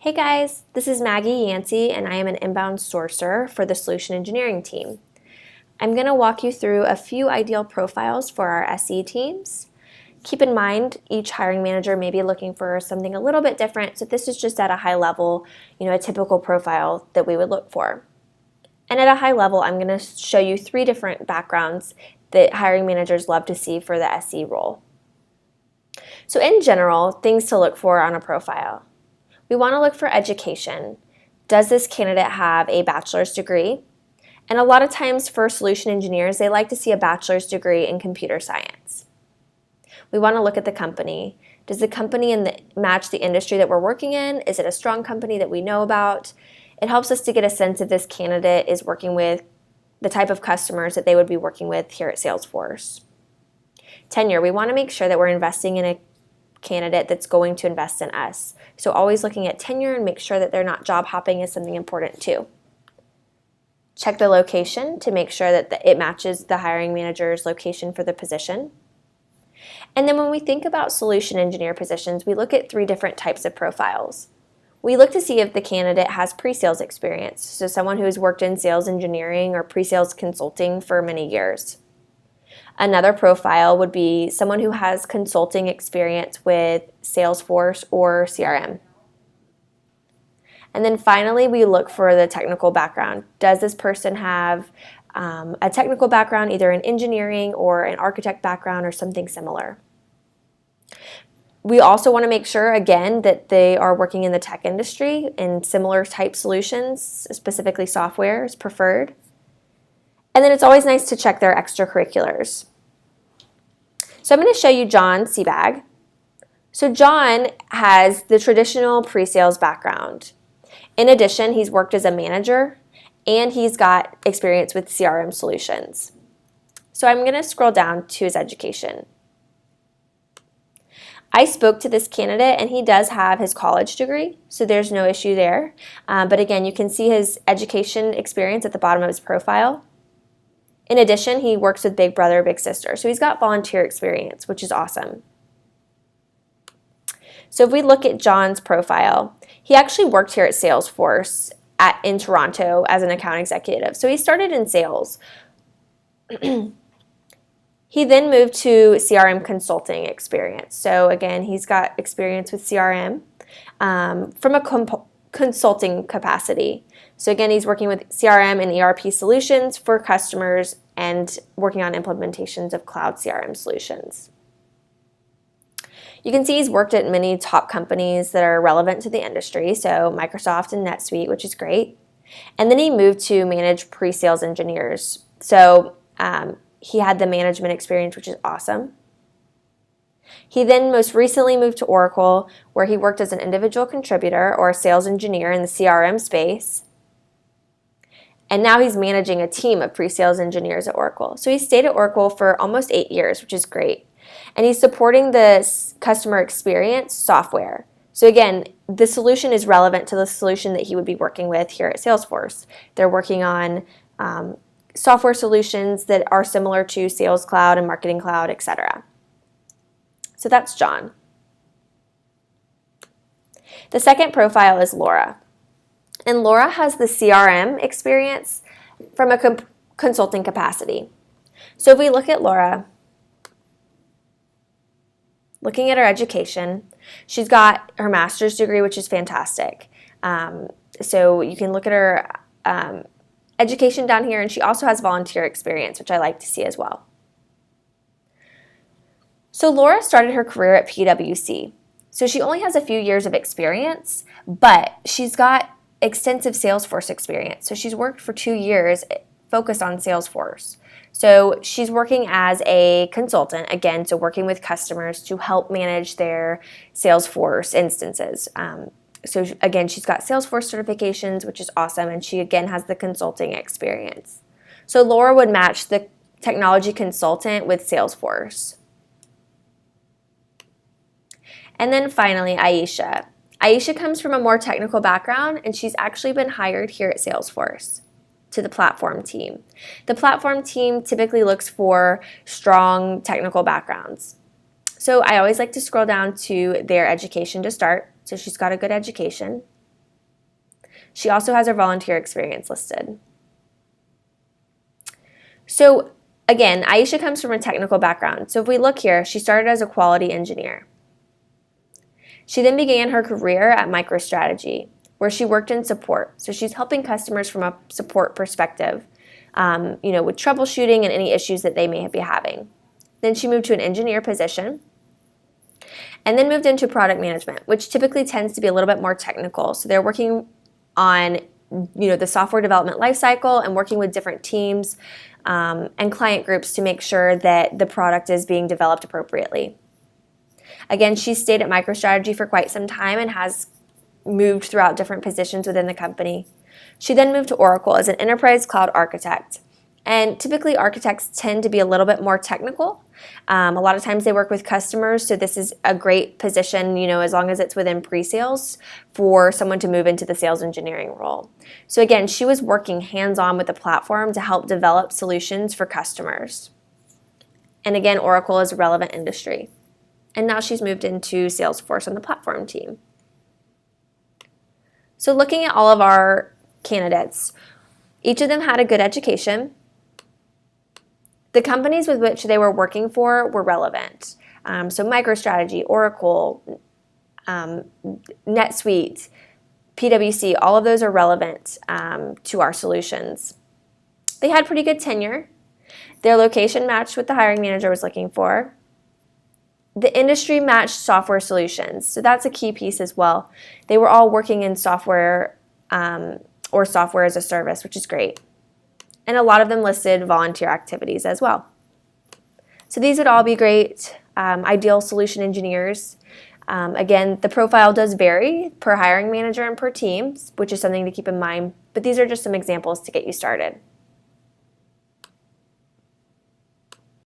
Hey guys, this is Maggie Yancey and I am an inbound sourcer for the Solution Engineering team. I'm going to walk you through a few ideal profiles for our SE teams. Keep in mind, each hiring manager may be looking for something a little bit different, so this is just at a high level, a typical profile that we would look for. And at a high level, I'm going to show you 3 different backgrounds that hiring managers love to see for the SE role. So in general, things to look for on a profile. We want to look for education. Does this candidate have a bachelor's degree? And a lot of times for solution engineers, they like to see a bachelor's degree in computer science. We want to look at the company. Does the company match the industry that we're working in? Is it a strong company that we know about? It helps us to get a sense if this candidate is working with the type of customers that they would be working with here at Salesforce. Tenure, we want to make sure that we're investing in a candidate that's going to invest in us. So always looking at tenure and make sure that they're not job hopping is something important too. Check the location to make sure that it matches the hiring manager's location for the position. And then when we think about solution engineer positions, we look at 3 different types of profiles. We look to see if the candidate has pre-sales experience, so someone who has worked in sales engineering or pre-sales consulting for many years. Another profile would be someone who has consulting experience with Salesforce or CRM. And then finally, we look for the technical background. Does this person have a technical background, either in engineering or an architect background or something similar? We also want to make sure, again, that they are working in the tech industry in similar type solutions, specifically software is preferred. And then it's always nice to check their extracurriculars. So I'm going to show you John Sebag. So John has the traditional pre-sales background. In addition, he's worked as a manager and he's got experience with CRM solutions. So I'm going to scroll down to his education. I spoke to this candidate and he does have his college degree, so there's no issue there. But again, you can see his education experience at the bottom of his profile. In addition, he works with Big Brother, Big Sister, so he's got volunteer experience, which is awesome. So if we look at John's profile, he actually worked here at Salesforce in Toronto as an account executive. So he started in sales. He then moved to CRM consulting experience. So again, he's got experience with CRM from a consulting capacity. So again, he's working with CRM and ERP solutions for customers and working on implementations of cloud CRM solutions. You can see he's worked at many top companies that are relevant to the industry, so Microsoft and NetSuite, which is great. And then he moved to manage pre-sales engineers. So he had the management experience, which is awesome. He then most recently moved to Oracle, where he worked as an individual contributor or a sales engineer in the CRM space. And now he's managing a team of pre-sales engineers at Oracle. So he stayed at Oracle for almost 8 years, which is great. And he's supporting the customer experience software. So again, the solution is relevant to the solution that he would be working with here at Salesforce. They're working on software solutions that are similar to Sales Cloud and Marketing Cloud, etc. So that's John. The second profile is Laura. And Laura has the CRM experience from a consulting capacity. So if we look at Laura, looking at her education, she's got her master's degree, which is fantastic. So you can look at her education down here, and she also has volunteer experience, which I like to see as well. So Laura started her career at PwC. So she only has a few years of experience, but she's got extensive Salesforce experience. So she's worked for 2 years focused on Salesforce. So she's working as a consultant, again, so working with customers to help manage their Salesforce instances. So again, she's got Salesforce certifications, which is awesome, and she again has the consulting experience. So Laura would match the technology consultant with Salesforce. And then finally, Aisha. Aisha comes from a more technical background, and she's actually been hired here at Salesforce to the platform team. The platform team typically looks for strong technical backgrounds. So I always like to scroll down to their education to start. So she's got a good education. She also has her volunteer experience listed. So again, Aisha comes from a technical background. So if we look here, she started as a quality engineer. She then began her career at MicroStrategy, where she worked in support. So she's helping customers from a support perspective, with troubleshooting and any issues that they may be having. Then she moved to an engineer position and then moved into product management, which typically tends to be a little bit more technical. So they're working on the software development lifecycle and working with different teams and client groups to make sure that the product is being developed appropriately. Again, she stayed at MicroStrategy for quite some time and has moved throughout different positions within the company. She then moved to Oracle as an enterprise cloud architect. And typically architects tend to be a little bit more technical. A lot of times they work with customers, so this is a great position, as long as it's within pre-sales, for someone to move into the sales engineering role. So again, she was working hands-on with the platform to help develop solutions for customers. And again, Oracle is a relevant industry. And now she's moved into Salesforce on the platform team. So looking at all of our candidates, each of them had a good education. The companies with which they were working for were relevant. So MicroStrategy, Oracle, NetSuite, PwC, all of those are relevant to our solutions. They had pretty good tenure. Their location matched what the hiring manager was looking for. The industry matched software solutions, so that's a key piece as well. They were all working in software or software as a service, which is great. And a lot of them listed volunteer activities as well. So these would all be great, ideal solution engineers. Again, the profile does vary per hiring manager and per team, which is something to keep in mind, but these are just some examples to get you started.